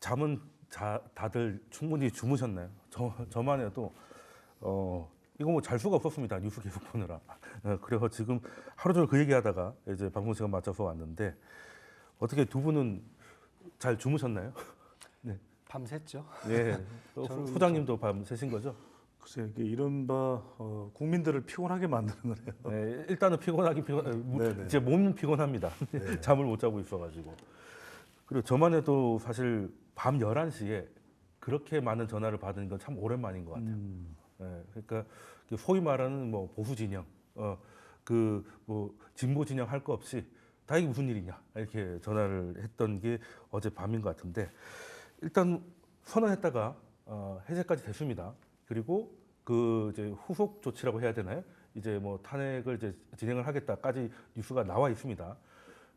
잠은 다들 충분히 주무셨나요? 저만 해도 이거 뭐 잘 수가 없었습니다. 뉴스 계속 보느라. 그래서 지금 하루 종일 그 얘기하다가 이제 방송 시간 맞춰서 왔는데 어떻게 두 분은 잘 주무셨나요? 네. 밤샜죠. 네. 후장님도 밤 새신 거죠? 글쎄요, 이게 이른바 국민들을 피곤하게 만드는 거네요. 네, 일단은 네네. 제 몸은 피곤합니다. 네. 잠을 못 자고 있어가지고. 그리고 저만 해도 사실 밤 11시에 그렇게 많은 전화를 받은 건 참 오랜만인 것 같아요. 네, 그러니까 소위 말하는 뭐 보수 진영, 그 뭐 진보 진영 할 거 없이 다 이게 무슨 일이냐 이렇게 전화를 했던 게 어제 밤인 것 같은데 일단 선언했다가 해제까지 됐습니다. 그리고 그 이제 후속 조치라고 해야 되나요? 이제 뭐 탄핵을 이제 진행을 하겠다까지 뉴스가 나와 있습니다.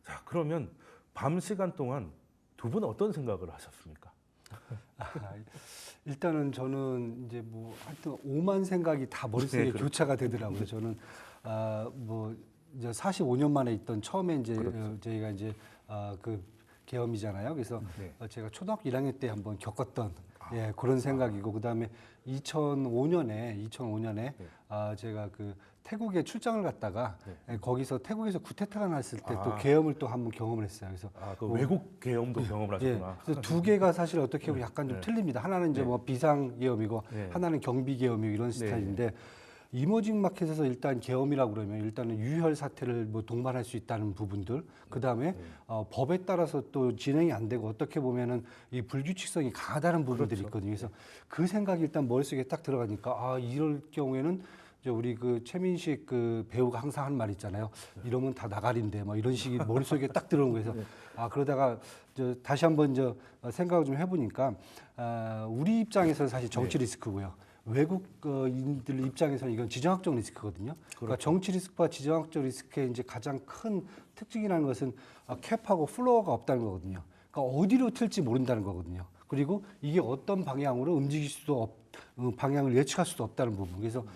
자, 그러면 밤 시간 동안 두 분은 어떤 생각을 하셨습니까? 일단은 저는 이제 뭐 하여튼 오만 생각이 다 머릿속에 네, 그렇죠. 교차가 되더라고요. 저는 뭐 이제 45년 만에 있던 처음에 이제 그렇죠. 저희가 이제 그 계엄이잖아요. 그래서 네. 제가 초등학교 1학년 때 한번 겪었던 예, 그런 생각이고 그다음에 2005년에 제가 그 태국에 출장을 갔다가 거기서 태국에서 쿠데타가 났을 때 또 계엄을 또 한번 경험을 했어요. 그래서 그 외국 계엄도 경험을 예, 하셨구나. 그래서 두 개가 사실 어떻게 보면 약간 좀 틀립니다. 하나는 이제 네. 뭐 비상 계엄이고 네. 하나는 경비 계엄이고 이런 스타일인데 이머징 마켓에서 일단 계엄이라고 그러면 일단은 유혈 사태를 뭐 동반할 수 있다는 부분들, 그 다음에 법에 따라서 또 진행이 안 되고 어떻게 보면은 이 불규칙성이 강하다는 부분들이 있거든요. 그래서 그 생각이 일단 머릿속에 딱 들어가니까 이럴 경우에는 이제 우리 그 최민식 그 배우가 항상 한 말 있잖아요. 이러면 다 나가린데 뭐 이런 식이 머릿속에 딱 들어온 거예요. 그래서 그러다가 다시 한번 생각을 좀 해보니까 우리 입장에서는 사실 정치 리스크고요. 외국인들 입장에서는 이건 지정학적 리스크거든요. 그러니까 정치 리스크와 지정학적 리스크의 이제 가장 큰 특징이라는 것은 캡하고 플로어가 없다는 거거든요. 그러니까 어디로 튈지 모른다는 거거든요. 그리고 이게 어떤 방향으로 움직일 수도 방향을 예측할 수도 없다는 부분. 그래서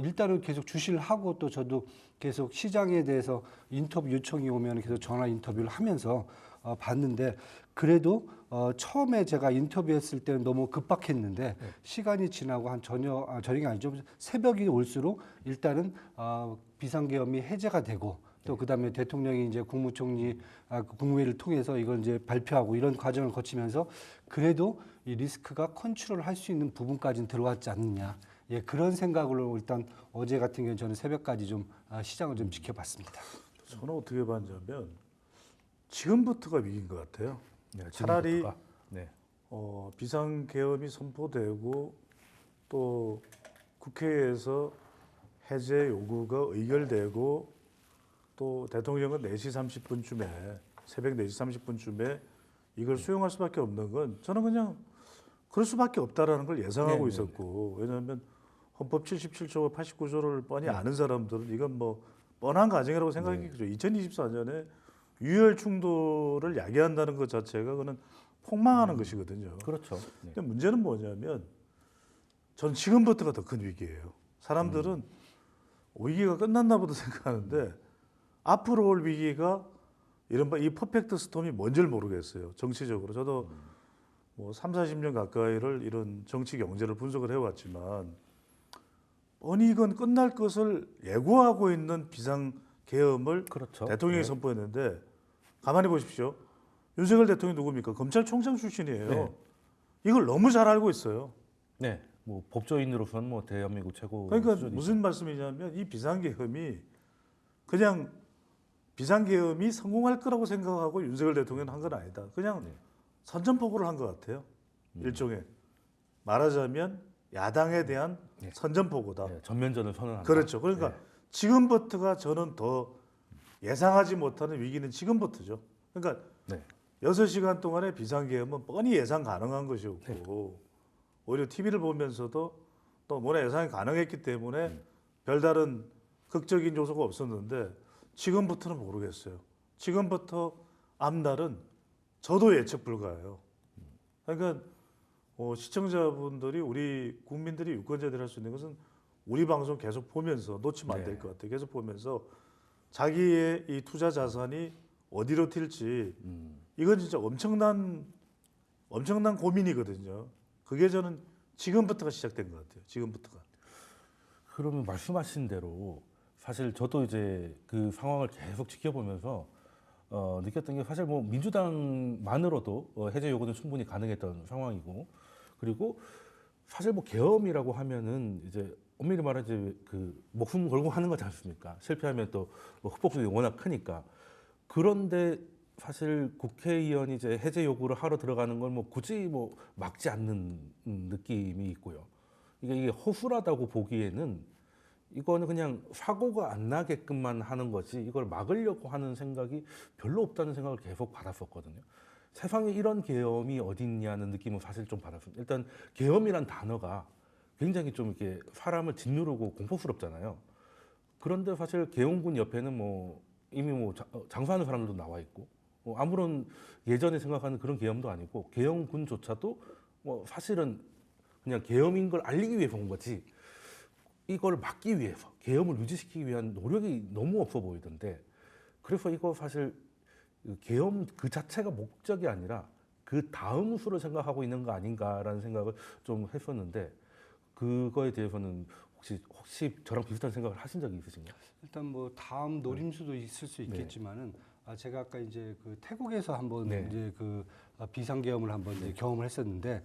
일단은 계속 주시를 하고 또 저도 계속 시장에 대해서 인터뷰 요청이 오면 계속 전화 인터뷰를 하면서 봤는데 그래도 처음에 제가 인터뷰했을 때는 너무 급박했는데 시간이 지나고 한 저녁이 아니죠. 새벽이 올수록 일단은 비상계엄이 해제가 되고 또 그다음에 대통령이 이제 국무총리 국무회의를 통해서 이걸 이제 발표하고 이런 과정을 거치면서 그래도 이 리스크가 컨트롤할 수 있는 부분까지는 들어왔지 않느냐. 예, 그런 생각으로 일단 어제 같은 경우는 저는 새벽까지 좀 시장을 좀 지켜봤습니다. 저는 어떻게 봤냐면 지금부터가 위기인 것 같아요. 네, 차라리 네. 비상계엄이 선포되고 또 국회에서 해제 요구가 의결되고 또 대통령은 4시 30분쯤에 새벽 4시 30분쯤에 이걸 수용할 수밖에 없는 건 저는 그냥 그럴 수밖에 없다라는 걸 예상하고 있었고 왜냐하면 헌법 77조와 89조를 뻔히 아는 사람들은 이건 뭐 뻔한 과정이라고 생각했죠. 2024년에 유혈 충돌을 야기한다는 것 자체가 그는 폭망하는 것이거든요. 그렇죠. 근데 문제는 뭐냐면 전 지금부터가 더 큰 위기예요. 사람들은 위기가 끝났나 보다 생각하는데 앞으로 올 위기가 이른바 이 퍼펙트 스톰이 뭔지를 모르겠어요. 정치적으로. 저도 뭐 3, 40년 가까이를 이런 정치 경제를 분석을 해왔지만 뻔히 이건 끝날 것을 예고하고 있는 비상계엄을 그렇죠. 대통령이 선포했는데 가만히 보십시오. 윤석열 대통령이 누굽니까? 검찰총장 출신이에요. 네. 이걸 너무 잘 알고 있어요. 네, 뭐 법조인으로서는 뭐 대한민국 최고 그러니까 수준이죠. 무슨 말씀이냐면 이 비상계엄이 그냥 비상계엄이 성공할 거라고 생각하고 윤석열 대통령은 한 건 아니다. 그냥 선전포고를 한 것 같아요. 일종의 말하자면 야당에 대한 선전포고다. 네, 전면전을 선언한다. 그렇죠. 그러니까 지금부터가 저는 더 예상하지 못하는 위기는 지금부터죠. 그러니까 6시간 동안의 비상계엄은 뻔히 예상 가능한 것이었고 오히려 TV를 보면서도 또 뭐나 예상이 가능했기 때문에 별다른 극적인 요소가 없었는데 지금부터는 모르겠어요. 지금부터 앞날은 저도 예측 불가해요. 그러니까 시청자분들이 우리 국민들이 유권자들이 할 수 있는 것은 우리 방송 계속 보면서 놓치면 안 될 것 같아요. 계속 보면서 자기의 이 투자 자산이 어디로 튈지 이건 진짜 엄청난 엄청난 고민이거든요. 그게 저는 지금부터가 시작된 것 같아요. 지금부터가. 그러면 말씀하신 대로 사실 저도 이제 그 상황을 계속 지켜보면서 느꼈던 게 사실 뭐 민주당만으로도 해제 요구는 충분히 가능했던 상황이고 그리고 사실 뭐 계엄이라고 하면은 이제 엄밀히 말하면 이제 그 목숨 걸고 하는 거지 않습니까? 실패하면 또뭐 흑복수가 워낙 크니까 그런데 사실 국회의원이 이제 해제 요구를 하러 들어가는 걸 뭐 굳이 뭐 막지 않는 느낌이 있고요. 이게 허술하다고 보기에는 이거는 그냥 사고가 안 나게끔만 하는 거지 이걸 막으려고 하는 생각이 별로 없다는 생각을 계속 받았었거든요. 세상에 이런 계엄이 어딨냐는 느낌은 사실 좀 받았습니다. 일단 계엄이란 단어가 굉장히 좀 이렇게 사람을 짓누르고 공포스럽잖아요. 그런데 사실 계엄군 옆에는 뭐 이미 뭐 장수하는 사람들도 나와 있고 아무런 예전에 생각하는 그런 계엄도 아니고 계엄군조차도 뭐 사실은 그냥 계엄인 걸 알리기 위해서 온 거지 이걸 막기 위해서 계엄을 유지시키기 위한 노력이 너무 없어 보이던데 그래서 이거 사실 계엄 그 자체가 목적이 아니라 그 다음 수를 생각하고 있는 거 아닌가라는 생각을 좀 했었는데 그거에 대해서는 혹시 저랑 비슷한 생각을 하신 적이 있으신가요? 일단 뭐 다음 노림수도 있을 수 있겠지만은 제가 아까 이제 그 태국에서 한번 네. 이제 그 비상계엄을 한번 이제 경험을 했었는데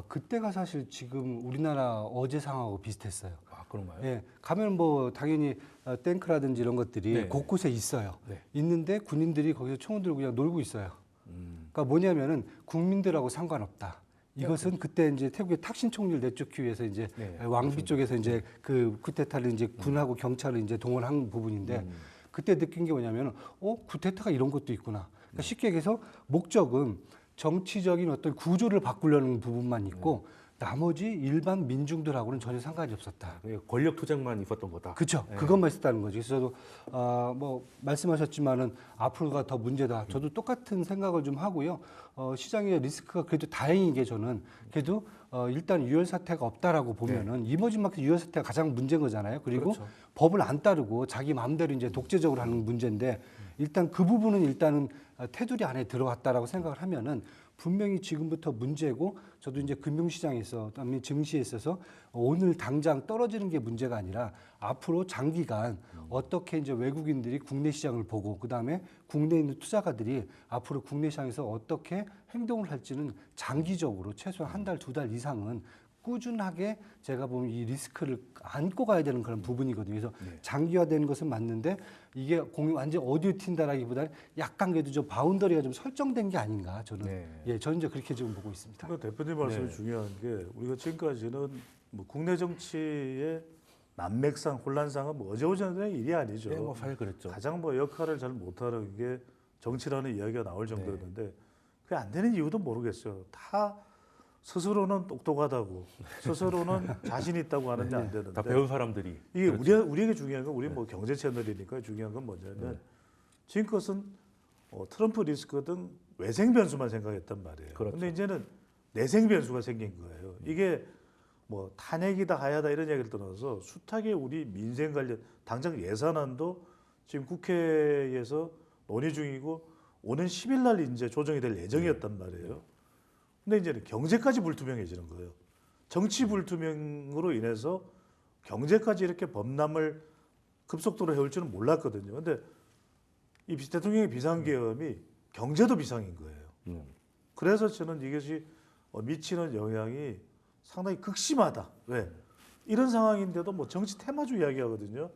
그때가 사실 지금 우리나라 어제 상황하고 비슷했어요. 아 그런가요? 예, 가면 뭐 당연히 탱크라든지 이런 것들이 네. 곳곳에 있어요. 네. 있는데 군인들이 거기서 총을 들고 그냥 놀고 있어요. 그러니까 뭐냐면은 국민들하고 상관없다. 이것은 그때 이제 태국의 탁신 총리를 내쫓기 위해서 이제 네, 왕비 쪽에서 이제 그 쿠데타를 이제 군하고 경찰을 이제 동원한 부분인데 그때 느낀 게 뭐냐면은 쿠데타가 이런 것도 있구나. 그러니까 쉽게 얘기해서 목적은 정치적인 어떤 구조를 바꾸려는 부분만 있고 나머지 일반 민중들하고는 전혀 상관이 없었다. 권력 투쟁만 있었던 거다. 그렇죠. 네. 그것만 있었다는 거죠. 그래서 저도 뭐 말씀하셨지만은 앞으로가 더 문제다. 저도 똑같은 생각을 좀 하고요. 시장의 리스크가 그래도 다행인 게 저는 그래도 일단 유혈 사태가 없다라고 보면은 이머징 마켓 유혈 사태가 가장 문제인 거잖아요. 그리고 그렇죠. 법을 안 따르고 자기 마음대로 이제 독재적으로 하는 문제인데 일단 그 부분은 일단은 테두리 안에 들어갔다라고 생각을 하면은 분명히 지금부터 문제고 저도 이제 금융시장에서 그다음에 증시에 있어서 오늘 당장 떨어지는 게 문제가 아니라 앞으로 장기간 어떻게 이제 외국인들이 국내 시장을 보고 그다음에 국내에 있는 투자가들이 앞으로 국내 시장에서 어떻게 행동을 할지는 장기적으로 최소한 한 달, 두 달 이상은 꾸준하게 제가 보면 이 리스크를 안고 가야 되는 그런 부분이거든요. 그래서 장기화되는 것은 맞는데 이게 완전 어디에 튄다라기보다는 약간 그래도 좀 바운더리가 좀 설정된 게 아닌가 저는 저는 이제 그렇게 지금 보고 있습니다. 그러니까 대표님 말씀이 중요한 게 우리가 지금까지는 뭐 국내 정치의 난맥상 혼란상은 뭐 어제오전의 일이 아니죠. 네, 뭐 사실 그랬죠. 가장 뭐 역할을 잘 못하는 게 정치라는 이야기가 나올 정도였는데 그게 안 되는 이유도 모르겠어요. 다 스스로는 똑똑하다고 스스로는 자신 있다고 하는데 안 되는데 다 배운 사람들이 이게 우리에게 중요한 건 우리 뭐 경제 채널이니까 중요한 건 뭐냐면 지금껏은 트럼프 리스크 등 외생 변수만 생각했단 말이에요. 그렇죠. 근데 이제는 내생 변수가 생긴 거예요. 이게 뭐 탄핵이다 하야다 이런 얘기를 떠나서 숱하게 우리 민생 관련 당장 예산안도 지금 국회에서 논의 중이고 오는 10일 날 이제 조정이 될 예정이었단 말이에요. 근데 이제는 경제까지 불투명해지는 거예요. 정치 불투명으로 인해서 경제까지 이렇게 범람을 급속도로 해올 줄은 몰랐거든요. 근데 이 대통령의 비상계엄이 경제도 비상인 거예요. 그래서 저는 이것이 미치는 영향이 상당히 극심하다. 왜? 이런 상황인데도 뭐 정치 테마주 이야기하거든요.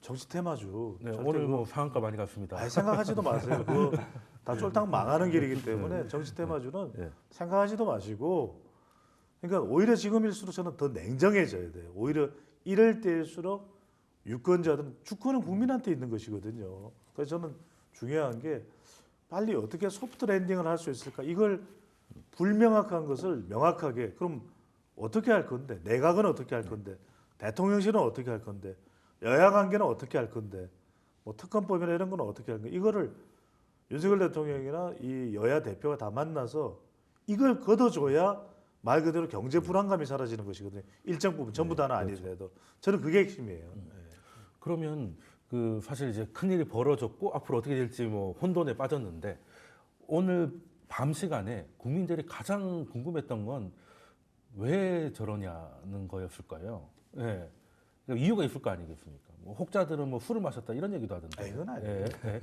정치 테마주. 네, 오늘 뭐 상한가 많이 갔습니다. 생각하지도 마세요. 그거 다 쫄딱 망하는 길이기 때문에 정치 테마주는 생각하지도 마시고 그러니까 오히려 지금일수록 저는 더 냉정해져야 돼요. 오히려 이럴 때일수록 유권자들은 주권은 국민한테 있는 것이거든요. 그래서 저는 중요한 게 빨리 어떻게 소프트 랜딩을 할 수 있을까? 이걸 불명확한 것을 명확하게 그럼 어떻게 할 건데? 내각은 어떻게 할 건데? 대통령실은 어떻게 할 건데? 여야 관계는 어떻게 할 건데? 뭐 특검법이나 이런 건 어떻게 할 건데? 이거를 윤석열 대통령이나 이 여야 대표가 다 만나서 이걸 걷어줘야 말 그대로 경제 불안감이 사라지는 것이거든요. 일정 부분 전부 다는 아니더라도 저는 그게 핵심이에요. 그러면 그 사실 이제 큰 일이 벌어졌고 앞으로 어떻게 될지 뭐 혼돈에 빠졌는데 오늘 밤 시간에 국민들이 가장 궁금했던 건 왜 저러냐는 거였을까요? 예. 그러니까 이유가 있을 거 아니겠습니까? 뭐 혹자들은 뭐 술을 마셨다 이런 얘기도 하던데. 이건 아니에요. 예. 예.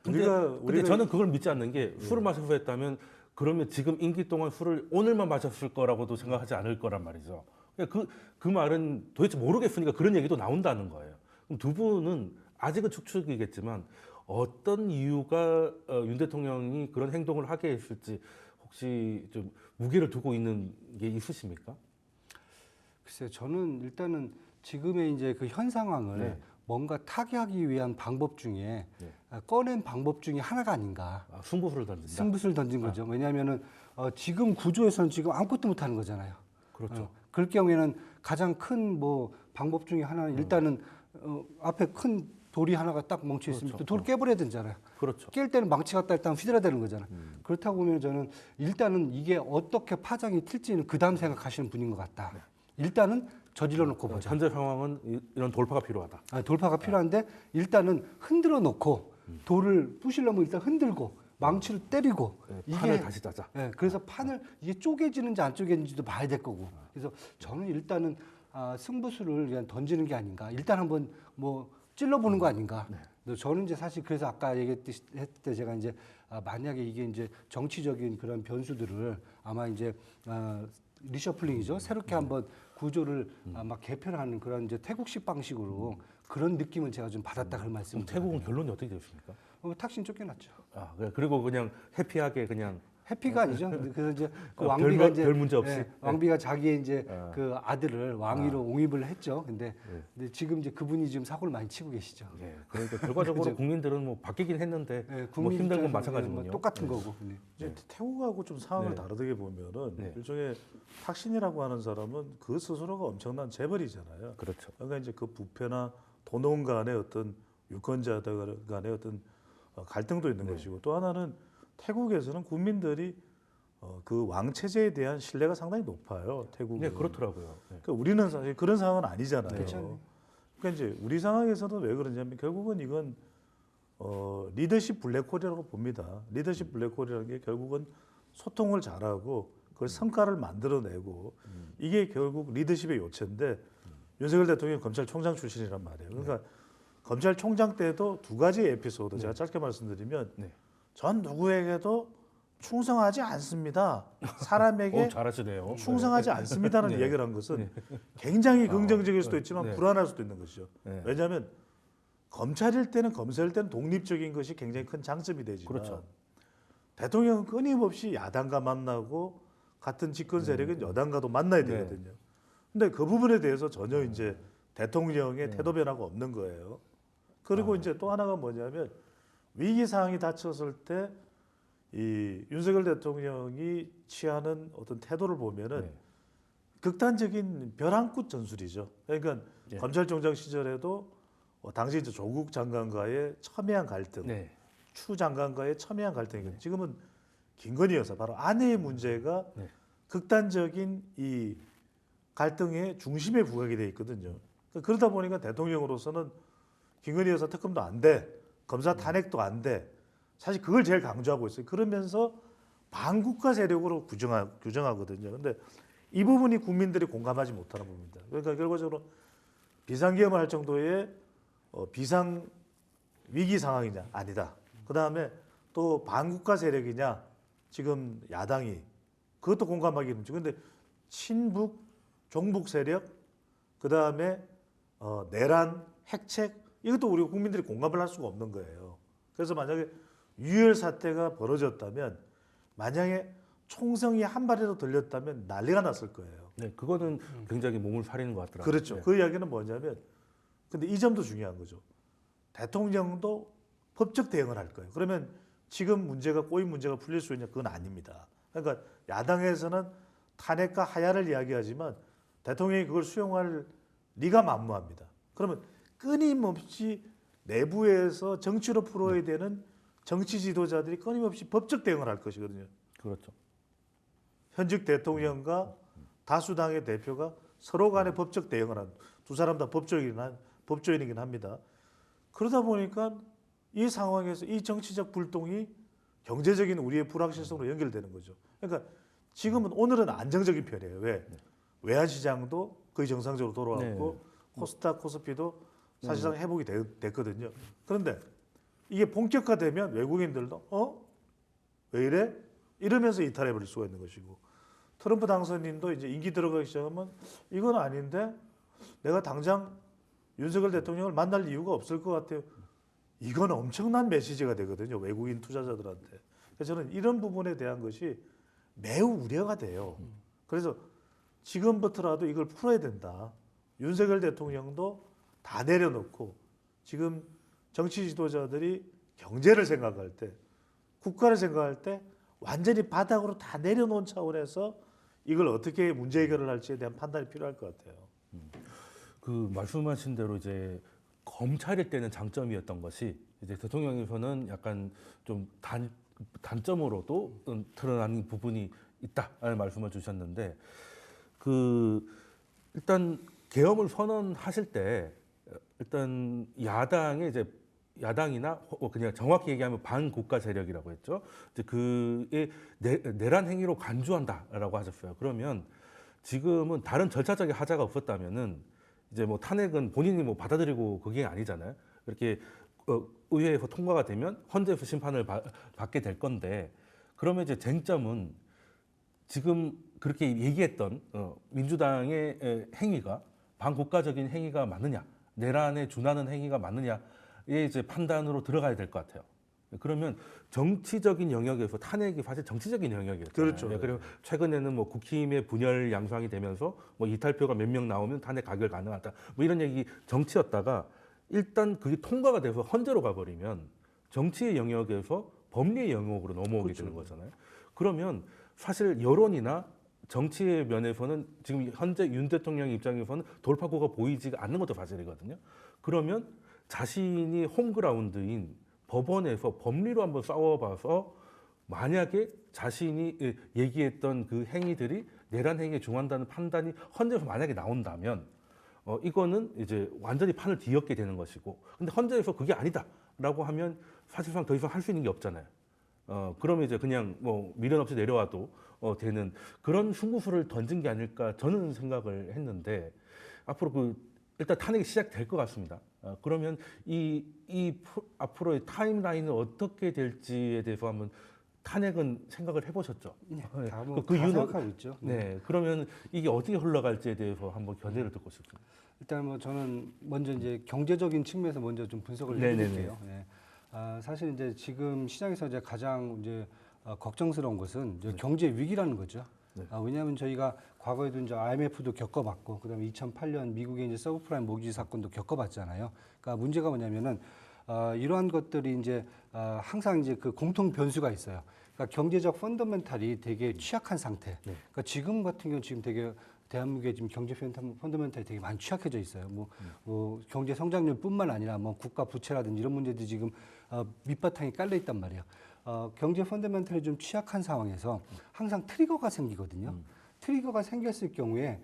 우리가 근데 저는 그걸 믿지 않는 게 술을 마셔서 했다면 그러면 지금 임기 동안 술을 오늘만 마셨을 거라고도 생각하지 않을 거란 말이죠. 그러니까 그 말은 도대체 모르겠으니까 그런 얘기도 나온다는 거예요. 그럼 두 분은 아직은 추측이겠지만 어떤 이유가 윤 대통령이 그런 행동을 하게 했을지 혹시 좀 무게를 두고 있는 게 있으십니까? 글쎄요, 저는 일단은 지금의 이제 그 현 상황을 네. 뭔가 타개하기 위한 방법 중에 네. 꺼낸 방법 중에 하나가 아닌가. 승부수를 던진다. 승부수를 던진 거죠. 왜냐하면은 지금 구조에서는 지금 아무것도 못 하는 거잖아요. 그렇죠. 그럴 경우에는 가장 큰 뭐 방법 중에 하나는 일단은 앞에 큰 돌이 하나가 딱 멈춰 있으면 그렇죠. 돌 깨버려야 되잖아요. 그렇죠. 깰 때는 망치 갖다 일단 휘둘러야 되는 거잖아요. 그렇다고 보면 저는 일단은 이게 어떻게 파장이 튈지는 그 다음 생각하시는 분인 것 같다. 일단은 저질러 놓고 보자. 현재 상황은 이런 돌파가 필요하다. 돌파가 필요한데 일단은 흔들어 놓고 돌을 부시려면 일단 흔들고 망치를 때리고 판을 다시 짜자. 그래서 판을 이게 쪼개지는지 안 쪼개지는지도 봐야 될 거고. 그래서 저는 일단은 승부수를 그냥 던지는 게 아닌가. 일단 한번 뭐 찔러보는 거 아닌가. 저는 이제 사실 그래서 아까 얘기했을 때 제가 이제 만약에 이게 이제 정치적인 그런 변수들을 아마 이제 리셔플링이죠. 새롭게 한번 구조를 막 개편하는 그런 이제 태국식 방식으로 그런 느낌을 제가 좀 받았다 그런 말씀을. 태국은 결론이 어떻게 되었습니까? 탁신 쫓겨났죠. 그리고 그냥 해피하게 그냥 해피가 아니죠. 그래서 이제 그 별 왕비가 이제 별 문제 없이. 왕비가 자기의 이제 그 아들을 왕위로 옹입을 했죠. 근데 지금 이제 그분이 지금 사고를 많이 치고 계시죠. 예. 그러니까 결과적으로 국민들은 뭐 바뀌긴 했는데 뭐 국민 힘든 건 입장에서는 마찬가지군요. 뭐 똑같은 거고. 이제 태국하고 좀 상황을 네. 다르게 보면은 네. 일종의 탁신이라고 하는 사람은 그 스스로가 엄청난 재벌이잖아요. 그렇죠. 그러니까 이제 그 부패나 도농 간의 어떤 유권자들 간의 어떤 갈등도 있는 것이고 또 하나는 태국에서는 국민들이 그 왕 체제에 대한 신뢰가 상당히 높아요. 태국은. 네, 그렇더라고요. 네. 그러니까 우리는 사실 그런 상황은 아니잖아요. 그렇죠. 그러니까 이제 우리 상황에서는 왜 그러냐면 결국은 이건 리더십 블랙홀이라고 봅니다. 리더십 블랙홀이라는 게 결국은 소통을 잘하고 그걸 성과를 만들어내고 이게 결국 리더십의 요체인데 윤석열 대통령이 검찰총장 출신이란 말이에요. 그러니까 검찰총장 때도 두 가지 에피소드 제가 짧게 말씀드리면 네. 전 누구에게도 충성하지 않습니다. 사람에게 잘하시네요. 충성하지 않습니다라는 이야기를 한 것은 굉장히 긍정적일 수도 있지만 네. 불안할 수도 있는 것이죠. 네. 왜냐하면 검찰일 때는 검사일 때는 독립적인 것이 굉장히 큰 장점이 되지만 그렇죠. 대통령은 끊임없이 야당과 만나고 같은 집권 세력은 여당과도 만나야 네. 되거든요. 근데 그 부분에 대해서 전혀 이제 대통령의 태도 변화가 없는 거예요. 그리고 이제 또 하나가 뭐냐면 위기 상황이 닥쳤을 때 이 윤석열 대통령이 취하는 어떤 태도를 보면은 네. 극단적인 벼랑끝 전술이죠. 그러니까 예. 검찰총장 시절에도 당시 이제 조국 장관과의 첨예한 갈등, 네. 추 장관과의 첨예한 갈등이거든요. 지금은 김건희 여사 바로 아내의 문제가 네. 극단적인 이 갈등의 중심에 부각이 돼 있거든요. 그러다 보니까 대통령으로서는 김건희 여사 특검도 안 돼, 검사 탄핵도 안 돼. 사실 그걸 제일 강조하고 있어요. 그러면서 반국가 세력으로 규정하거든요. 근데 이 부분이 국민들이 공감하지 못하는 부분입니다. 그러니까 결과적으로 비상계엄을 할 정도의 비상 위기 상황이냐? 아니다. 그 다음에 또 반국가 세력이냐? 지금 야당이 그것도 공감하기 힘들죠. 근데 친북, 종북 세력, 그 다음에 내란, 핵책 이것도 우리 국민들이 공감을 할 수가 없는 거예요. 그래서 만약에 유혈 사태가 벌어졌다면 만약에 총성이 한 발이라도 들렸다면 난리가 났을 거예요. 네, 그거는 굉장히 몸을 사리는 것 같더라고요. 그렇죠. 네. 그 이야기는 뭐냐면 근데 이 점도 중요한 거죠. 대통령도 법적 대응을 할 거예요. 그러면 지금 문제가 꼬인 문제가 풀릴 수 있냐? 그건 아닙니다. 그러니까 야당에서는 탄핵과 하야를 이야기하지만 대통령이 그걸 수용할 리가 만무합니다. 그러면 끊임없이 내부에서 정치로 풀어야 되는 정치 지도자들이 끊임없이 법적 대응을 할 것이거든요. 그렇죠. 현직 대통령과 다수당의 대표가 서로 간에 법적 대응을 한 두 사람 다 법조인이긴 합니다. 그러다 보니까 이 상황에서 이 정치적 불똥이 경제적인 우리의 불확실성으로 연결되는 거죠. 그러니까 지금은 오늘은 안정적인 편이에요. 왜? 외환 시장도 거의 정상적으로 돌아왔고 코스닥, 코스피도 사실상 회복이 됐거든요. 그런데 이게 본격화되면 외국인들도 왜 이래? 이러면서 이탈해 버릴 수가 있는 것이고 트럼프 당선인도 이제 임기 들어가기 시작하면 이건 아닌데 내가 당장 윤석열 대통령을 만날 이유가 없을 것 같아요. 이건 엄청난 메시지가 되거든요. 외국인 투자자들한테. 그래서 저는 이런 부분에 대한 것이 매우 우려가 돼요. 그래서 지금부터라도 이걸 풀어야 된다. 윤석열 대통령도 다 내려놓고 지금 정치 지도자들이 경제를 생각할 때, 국가를 생각할 때 완전히 바닥으로 다 내려놓은 차원에서 이걸 어떻게 문제 해결을 할지에 대한 판단이 필요할 것 같아요. 그 말씀하신 대로 이제 검찰일 때는 장점이었던 것이 이제 대통령에서는 약간 좀 단점으로도 드러나는 부분이 있다라는 말씀을 주셨는데 그 일단 계엄을 선언하실 때 일단 야당이나 그냥 정확히 얘기하면 반국가 세력이라고 했죠. 이제 그의 내란 행위로 간주한다라고 하셨어요. 그러면 지금은 다른 절차적인 하자가 없었다면은 이제 뭐 탄핵은 본인이 뭐 받아들이고 그게 아니잖아요. 이렇게 의회에서 통과가 되면 헌재에서 심판을 받게 될 건데 그러면 이제 쟁점은 지금 그렇게 얘기했던 민주당의 행위가 반국가적인 행위가 맞느냐, 내란에 준하는 행위가 맞느냐의 이제 판단으로 들어가야 될 것 같아요. 그러면 정치적인 영역에서 탄핵이 사실 정치적인 영역이었잖아요. 그렇죠. 그리고 최근에는 뭐 국힘의 분열 양상이 되면서 뭐 이탈표가 몇 명 나오면 탄핵 가결 가능하다. 뭐 이런 얘기 정치였다가 일단 그게 통과가 돼서 헌재로 가버리면 정치의 영역에서 법리의 영역으로 넘어오게 되는 거잖아요. 그러면 사실 여론이나 정치의 면에서는 지금 현재 윤 대통령 입장에서는 돌파구가 보이지가 않는 것도 사실이거든요. 그러면 자신이 홈그라운드인 법원에서 법리로 한번 싸워봐서 만약에 자신이 얘기했던 그 행위들이 내란 행위에 중한다는 판단이 헌재에서 만약에 나온다면 이거는 이제 완전히 판을 뒤엎게 되는 것이고 근데 헌재에서 그게 아니다라고 하면 사실상 더 이상 할 수 있는 게 없잖아요. 그러면 이제 그냥 뭐 미련 없이 내려와도 되는 그런 승부수를 던진 게 아닐까 저는 생각을 했는데 앞으로 일단 탄핵이 시작될 것 같습니다. 그러면 앞으로의 타임라인은 어떻게 될지에 대해서 한번 탄핵은 생각을 해보셨죠? 네, 그 이유는 생각하고 있죠. 네, 그러면 이게 어떻게 흘러갈지에 대해서 한번 견해를 듣고 싶습니다. 일단 뭐 저는 먼저 이제 경제적인 측면에서 먼저 좀 분석을 해볼게요. 네. 사실 이제 지금 시장에서 이제 가장 이제 걱정스러운 것은 이제 경제 위기라는 거죠. 네. 왜냐하면 저희가 과거에도 이제 IMF도 겪어봤고, 그다음에 2008년 미국의 이제 서브프라임 모기지 사건도 겪어봤잖아요. 그러니까 문제가 뭐냐면은 이러한 것들이 이제 항상 이제 그 공통 변수가 있어요. 그러니까 경제적 펀더멘탈이 되게 취약한 상태. 네. 그러니까 지금 같은 경우 지금 되게 대한민국의 지금 경제 펀더멘탈이 되게 많이 취약해져 있어요. 뭐 경제 성장률뿐만 아니라 뭐 국가 부채라든지 이런 문제들이 지금 밑바탕에 깔려 있단 말이에요. 경제 펀더멘탈이 좀 취약한 상황에서 항상 트리거가 생기거든요. 트리거가 생겼을 경우에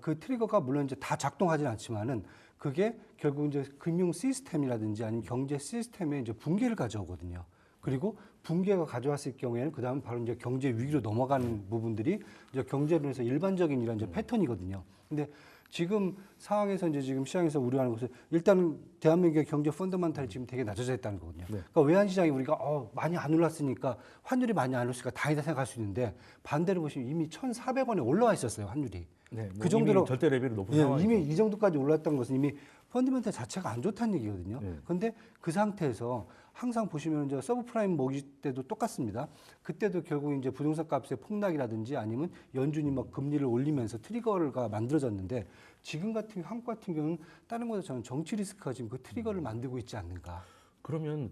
그 트리거가 물론 이제 다 작동하지는 않지만은 그게 결국 이제 금융 시스템이라든지 아니면 경제 시스템에 이제 붕괴를 가져오거든요. 그리고 붕괴가 가져왔을 경우에는 그 다음 바로 이제 경제 위기로 넘어가는 부분들이 이제 경제론에서 일반적인 이런 이제 패턴이거든요. 근데 지금 상황에서 이제 지금 시장에서 우려하는 것은 일단 대한민국의 경제 펀더멘탈이 지금 되게 낮아져 있다는 거거든요. 네. 그러니까 외환 시장이 우리가 많이 안 올랐으니까 환율이 많이 안 올랐으니까 다행이다 생각할 수 있는데 반대로 보시면 이미 1,400원에 올라와 있었어요, 환율이. 네, 그 정도로 절대 레벨이 높은 예, 상황이죠. 이미 이 정도까지 올랐던 것은 이미 펀더멘탈 자체가 안 좋다는 얘기거든요. 네. 그런데 그 상태에서 항상 보시면 이제 서브프라임 모기지 때도 똑같습니다. 그때도 결국 이제 부동산 값의 폭락이라든지 아니면 연준이 막 금리를 올리면서 트리거가 만들어졌는데 지금 한국 같은 경우는 다른 것보다 저는 정치 리스크가 지금 그 트리거를 만들고 있지 않는가. 그러면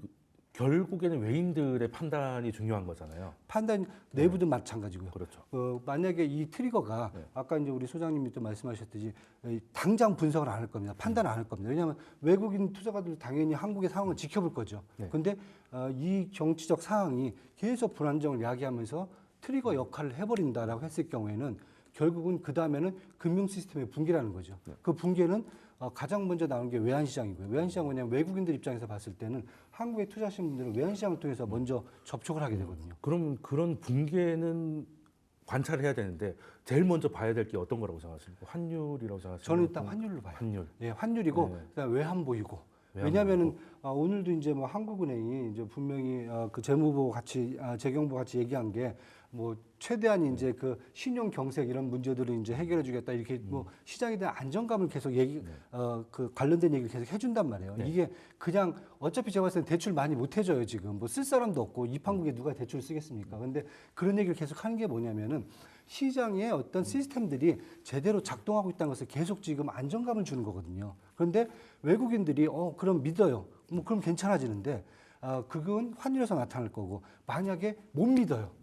결국에는 외인들의 판단이 중요한 거잖아요. 판단 내부도 마찬가지고요. 그렇죠. 만약에 이 트리거가 네. 아까 이제 우리 소장님이 또 말씀하셨듯이 당장 분석을 안 할 겁니다. 판단 안 할 겁니다. 왜냐하면 외국인 투자가들 당연히 한국의 상황을 지켜볼 거죠. 네. 그런데 이 정치적 상황이 계속 불안정을 야기하면서 트리거 역할을 해버린다라고 했을 경우에는 결국은 그 다음에는 금융 시스템의 붕괴라는 거죠. 네. 그 붕괴는 가장 먼저 나오는 게 외환시장이고요. 외환시장은 뭐냐면 외국인들 입장에서 봤을 때는 한국에 투자하시는 분들은 외환시장을 통해서 먼저 접촉을 하게 되거든요. 그럼 그런 붕괴는 관찰해야 되는데 제일 먼저 봐야 될 게 어떤 거라고 생각하십니까? 환율이라고 생각하십니까? 저는 일단 환율로 봐요. 환율. 예, 환율이고 네. 그다음 외환 보이고. 외환 왜냐하면은 오늘도 이제 뭐 한국은행이 이제 분명히 그 재무부 같이 재경부 같이 얘기한 게 뭐 최대한 이제 그 신용 경색 이런 문제들을 이제 해결해 주겠다 이렇게 뭐 시장에 대한 안정감을 계속 그 관련된 얘기를 계속 해준단 말이에요. 네. 이게 그냥 어차피 제가 봤을 때 대출 많이 못 해줘요 지금 뭐 쓸 사람도 없고 이 판국에 누가 대출 쓰겠습니까? 근데 그런 얘기를 계속 하는 게 뭐냐면은 시장의 어떤 시스템들이 제대로 작동하고 있다는 것을 계속 지금 안정감을 주는 거거든요. 그런데 외국인들이 그럼 믿어요. 뭐 그럼 괜찮아지는데 그건 환율에서 나타날 거고 만약에 못 믿어요.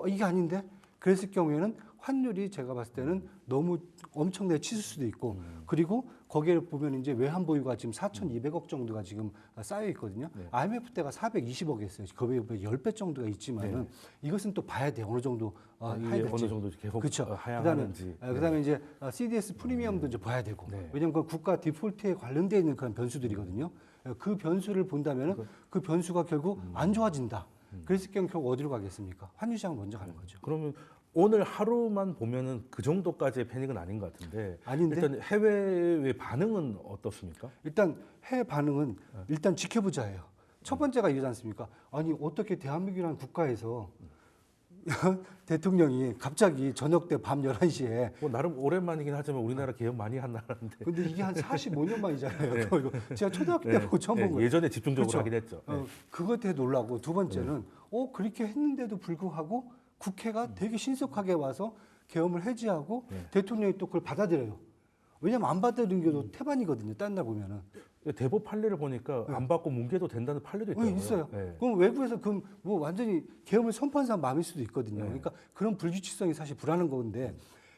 이게 아닌데 그랬을 경우에는 환율이 제가 봤을 때는 너무 엄청나게 치솟을 수도 있고 그리고 거기에 보면 이제 외환 보유가 지금 4,200억 정도가 지금 쌓여 있거든요. 네. IMF 때가 420억이었어요. 거기에 10배 정도가 있지만은 이것은 또 봐야 돼. 어느 정도 이게 하락했지. 어느 정도 계속 그렇죠. 하향하는지. 그다음에 이제 CDS 프리미엄도 이제 봐야 되고. 네. 왜냐하면 그 국가 디폴트에 관련되어 있는 그런 변수들이거든요. 그 변수를 본다면은 그 변수가 결국 안 좋아진다. 그랬을 경우 결국 어디로 가겠습니까? 환율 시장 먼저 가는 거죠. 그러면 오늘 하루만 보면은 그 정도까지의 패닉은 아닌 것 같은데. 아닌데? 일단 해외의 반응은 어떻습니까? 일단 해외 반응은 일단 지켜보자예요. 첫 번째가 이러지 않습니까? 아니 어떻게 대한민국이라는 국가에서 대통령이 갑자기 저녁 때 밤 11시에 뭐 나름 오랜만이긴 하지만 우리나라 개혁 많이 한 나라인데. 근데 이게 한 45년 만이잖아요. 이거 제가 초등학교 때 보고 처음 본 거예요. 예전에 집중적으로 그렇죠. 하긴 했죠. 그것 때문에 놀라고 두 번째는 그렇게 했는데도 불구하고 국회가 되게 신속하게 와서 계엄을 해지하고 대통령이 또 그걸 받아들여요. 왜냐면 안 받아들이는 게 또 태반이거든요. 딴 날 보면은. 대법 판례를 보니까 안 받고 뭉개도 된다는 판례도 있더라고요. 있어요. 네. 그럼 외국에서 그럼 뭐 완전히 계엄을 선포한 사람 마음일 수도 있거든요. 그러니까 그런 불규칙성이 사실 불안한 건데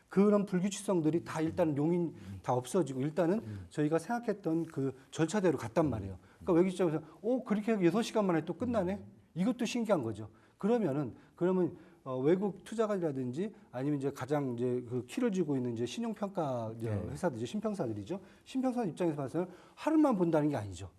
그런 불규칙성들이 다 일단은 용인 다 없어지고 일단은 저희가 생각했던 그 절차대로 갔단 말이에요. 그러니까 외국 입장에서 그렇게 6시간 만에 또 끝나네? 이것도 신기한 거죠. 그러면 외국 투자가라든지 아니면 이제 가장 이제 그 키를 쥐고 있는 이제 신용평가 회사들이죠. 신평사들이죠. 신평사 입장에서 봐서는 하루만 본다는 게 아니죠.